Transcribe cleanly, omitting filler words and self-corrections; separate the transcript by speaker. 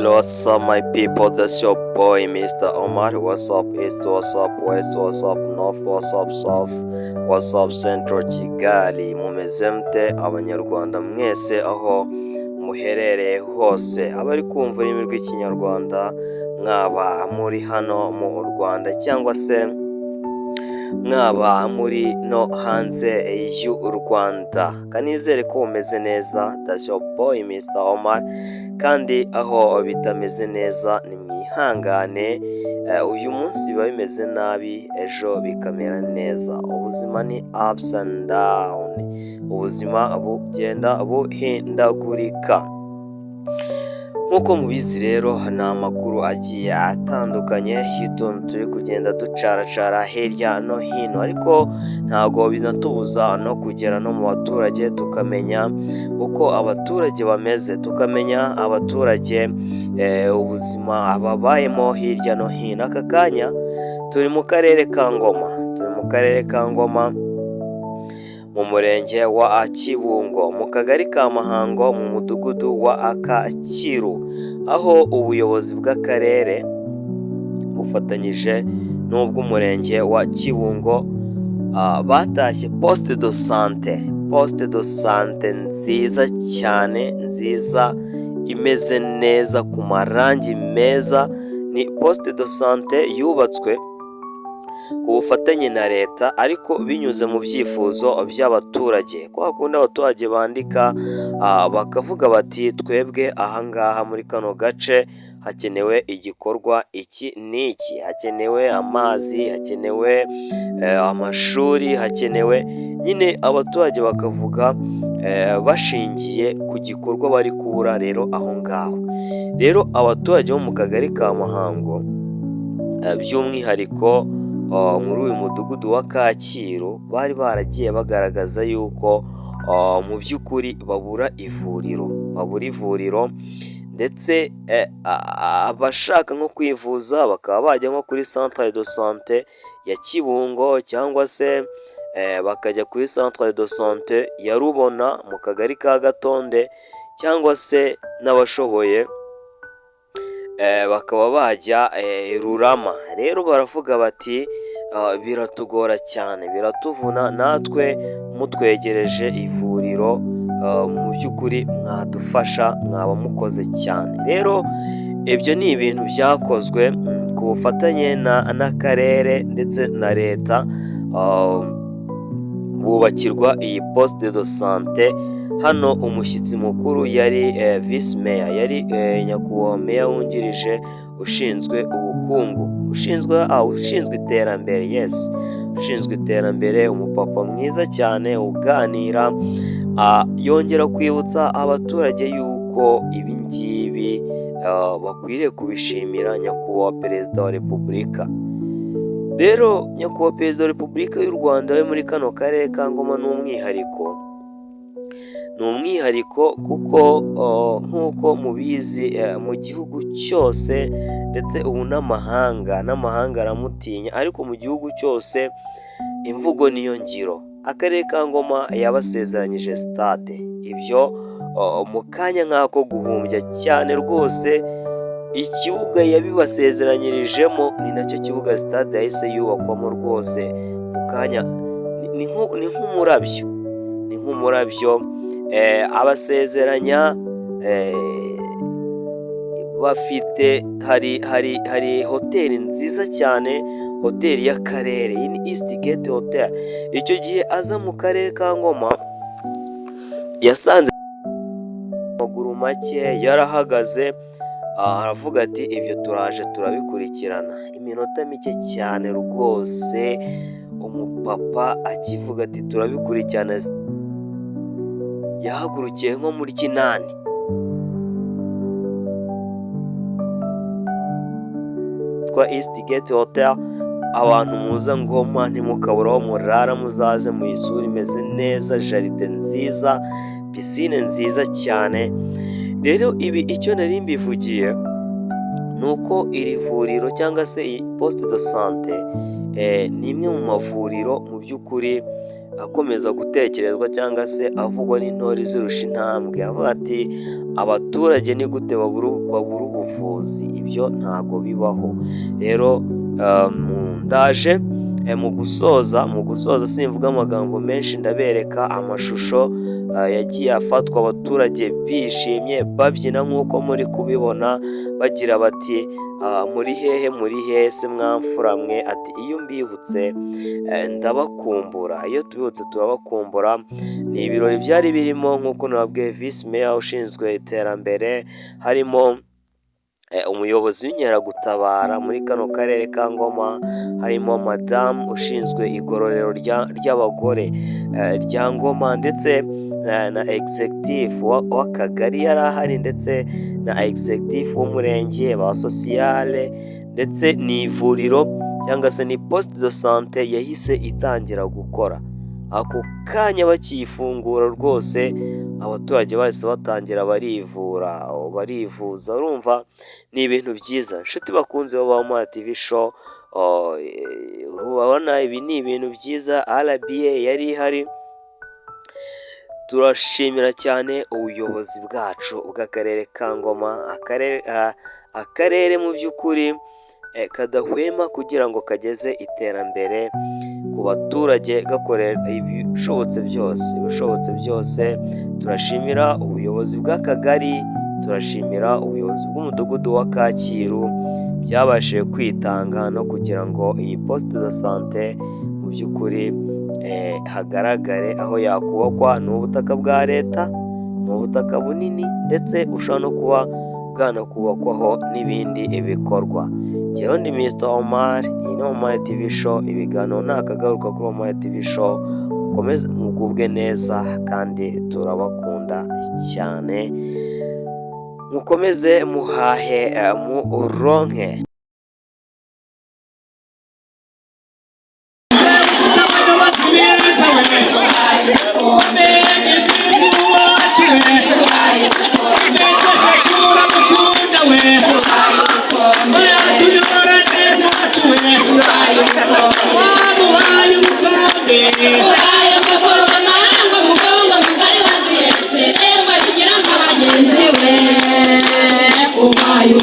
Speaker 1: Hello, what's up, my people? That's your boy, Mr. Omar. What's up, East? What's up, West? What's up, North? What's up, South? What's up, Central Kigali? Mumeze mute abanyarwanda mwese aho muherereye hose, abari kumva ururimi rw'ikinyarwanda, mwaba muri hano mu Rwanda cyangwa se mwaba muri no hanze y'u Rwanda, kanizere ko umeze neza. That's your boy Mr. Omar, kandi aho bitameze neza ni mwihangane. Uyu munsi biba bimeze nabi, ejo bikamera neza. Ubuzima ni ups and down, ubuzima bugenda buhindagurika. Nk'uko mubizi rero, ni amakuru agiye atandukanye y'utuntu turi kugenda ducaracara hirya no hino, ariko ntabwo binatubuza no kugera no mu baturage tukamenya uko abaturage bameze, tukamenya abaturage ubuzima babayemo hirya no hino. Aka kanya turi mu karere ka Ngoma, mu murenge wa Kibungo, mu kagari ka Mahango, mu mudugudu wa Kacyiru, aho ubuyobozi bw'akarere bufatanyije n'ubw'umurenge wa Kibungo batashye poste de sante nziza cyane, nziza imeze neza ku marangi meza. Ni poste de sante yubatswe ku bufatanye na leta, ariko binyuze mu byifuzo by'abaturage. Kwa kundi abaturage bandika bakavuga bati twebwe ahangaha muri kano gace hakenewe igikorwa iki n'iki, hakenewe amazi, hakenewe amashuri, hakenewe nyine, abaturage bakavuga bashingiye ku gikorwa bari kubura rero aho ngaho. Rero abaturage bo mu kagari ka Mahango by'umwihariko muri uyu mudugudu wa Kacyiru bari baragiye bagaragaza yuko mu by'ukuri babura ivuriro, ndetse abashaka nko kwivuza bakaba bajya nko kuri centre de sante ya Kibungo, cyangwa se bakajya kuri centre de sante ya Rubona mu kagari ka Gatonde, cyangwa se n'abashoboye bakaba bajya Rurama. Rero baravuga bati biratugora cyane, biratuvuna, natwe mutwegereje ivuriro mu by'ukuri mwadufasha, mwaba mukoze cyane. Rero ibyo ni ibintu byakozwe ku bufatanye n'akarere ndetse na leta, bubakirwa iyi poste de sante. Hano umushyitsi mukuru yari vice mayor, yari nyakubahwa meya wungirije ushinzwe ubukungu, ushinzwe iterambere, ushinzwe iterambere, umupapa mwiza cyane uganira, yongera kwibutsa abaturage yuko ibi ngibi bakwiriye kubishimira nyakubahwa perezida wa repubulika. Rero nyakubahwa perezida wa repubulika y'u Rwanda we muri kano karere ka Ngoma ni umwihariko kuko nk'uko mubizi, mu gihugu cyose, ndetse ubu n'amahanga aramutinya, ariko mu gihugu cyose imvugo niyo ngiro. Akarere ka Ngoma yabasezeranyije stade, ibyo mu kanya nk'ako guhumbya cyane rwose, ikibuga yabibasezeranyirijemo ni nacyo kibuga stade yahise yubakwamo rwose mu kanya. Ni nk'umurabyo abasezeranya. Bafite hari hoteli nziza cyane, hoteli y'akarere, iyi ni East Gate Hotel. Icyo gihe aza mu karere ka Ngoma yasanze amaguru make, yarahagaze, aravuga ati ibyo turaje turabikurikirana. Iminota mike cyane rwose, umupapa akivuga ati turabikurikirana, yahagurukiye nko muri Kinani. Twa East Gate Hotel, abantu muza Ngoma ntimukabura aho murara, muzaze muyisure, imeze neza, jaride nziza, pisine nziza cyane. Rero ibi icyo nari mbivugiye ni uko iri vuriro cyangwa se iyi poste de sante ni imwe mu mavuriro mu by'ukuri akomeza gutekerezwa cyangwa se avugwa n'intore zirusha intambwe. Avuga ati abaturage ni gute babura ubuvuzi, ibyo ntago bibaho. Rero ndaje mu gusoza simvuga amagambo menshi, ndabereka amashusho yagiye afatwa abaturage bishimye babyina nk'uko muri kubibona, bagira bati muri hehe se mwamfura mwe, ati iyo mbibutse ndabakumbura, iyo tubibutse turabakumbura. Ni ibirori byari birimo nk'uko nababwiye visi meya ushinzwe iterambere, harimo umuyobozi w'inkeragutabara muri kano karere ka Ngoma, harimo madamu ushinzwe igororero ry'abagore rya Ngoma, ndetse na executive w'akagari yari ahari, ndetse na executive w'umurenge, ba sociale, ndetse ni ivuriro cyangwa se ni poste de sante yahise itangira gukora. Ako kanya bakiyifungura rwose abaturage bahise batangira barivuza. Urumva ni ibintu byiza. Inshuti bakunze ba Omar TV show, urabona ibi ni ibintu byiza. RBA yari ihari. Turashimira cyane ubuyobozi bwacu bw'akarere ka Ngoma, akarere mu by'ukuri kadahwema kugira ngo kageze iterambere ku baturage, gakorera ibishobotse byose. Turashimira ubuyobozi bw'akagari, turashimira ubuyobozi bw'umudugudu wa Kacyiru byabashije kwitanga no kugira ngo iyi poste de sante mu by'ukuri hagaragare aho yakubakwa. Ni ubutaka bwa leta, ni ubutaka bunini, ndetse ushobora no kuba bwanakubakwaho n'ibindi bikorwa. Njyewe ndi Mr Omar, iyi ni Omar TV show, ibiganiro nakagaruka kuri Omar TV show. Mukomeze mugubwe neza kandi turabakunda cyane, mukomeze muhahe muronke.
Speaker 2: Ubaye